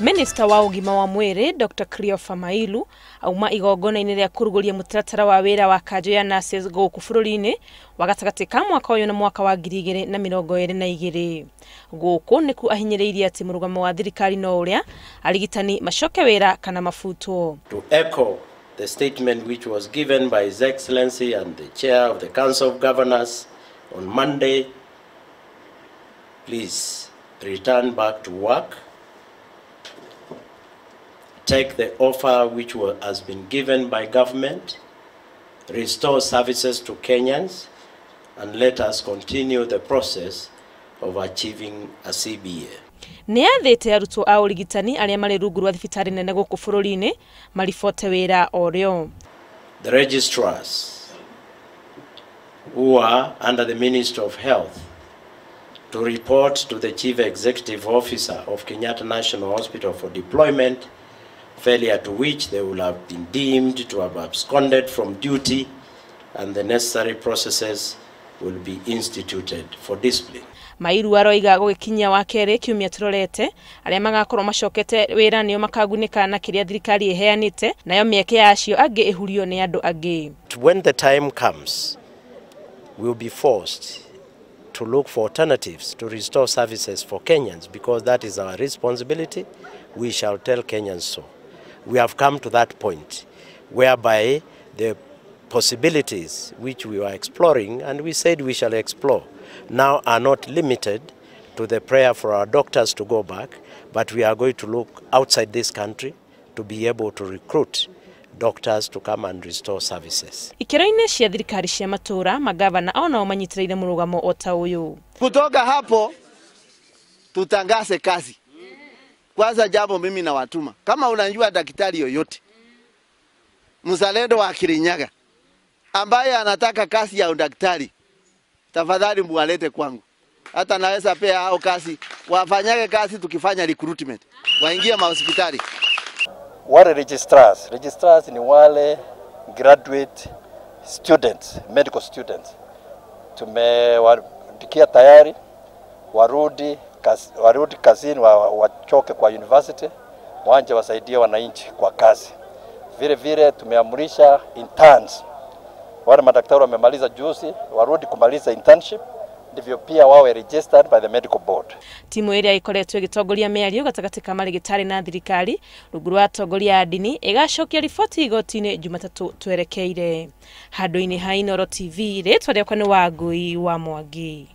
Minister wa ugima wa mwiri dr.cleopha Mailu auma igongona-ini ria kuruguria mutaratara wa wira wa kanjo ya nurses guku bururi-ini wa gatagati ka mwaka uyu na mwaka wa 2022 guku niku ahinyiriirie ati murugamo wa thirikari no uria arigitani macoke wira kana mafutwo. To echo the statement which was given by His Excellency and the Chair of the Council of Governors on Monday, please return back to work. Take the offer which has been given by government, restore services to Kenyans, and let us continue the process of achieving a CBA. Ni athiite arutwo a urigitani aria mari rungu rwa thibitari nene guku bururi-ini marifote wira orio. The registrars who are under the Ministry of Health to report to the Chief Executive Officer of Kenyatta National Hospital for deployment, failure to which they will have been deemed to have absconded from duty, and the necessary processes will be instituted for discipline. Mailu aroiga gugikinya wa keri kiumia turorete aria magakorwo macokete wira nio makagunika na kiria thirikari iheanite nayo mieke yacio angi ihurio ni andu angi. When the time comes, we will be forced to look for alternatives to restore services for Kenyans, because that is our responsibility. We shall tell Kenyans so. We have come to that point whereby the possibilities which we were exploring, and we said we shall explore, now are not limited to the prayer for our doctors to go back, but we are going to look outside this country to be able to recruit doctors to come and restore services. Ikero-ini cia thirikari cia matura magavana ona manyitiriire murugamo ota uyu. Kutoka hapo tutangaze kazi. Kwanza jambo mimi na watuma, kama unajua daktari yoyote mzalendo wa Kirinyaga ambaye anataka kazi ya udaktari, tafadhali mualete kwangu. Hata naweza pea hao kazi, wafanyage kazi tukifanya recruitment, waingie mahospitali. Wale registrars ni wale graduate students, medical students. Tumewaandikia tayari warudi kazini, wachoke kwa university, wanje wasaidie wananchi kwa kazi. Vile vile tumeamrisha interns, wale madaktari wamemaliza juzi warudi kumaliza internship, ndivyo pia wawe registered by the medical board. Timu iria ikoretwo igitongoria miario gatagati ka marigitari na thirikari rungu rwa atongoria a dini igacokia riboti igoti-ini Jumatatu twerekeire. Handu-ini ha Inooro TV ritwa riakwa ni Wangui wa Mwangi.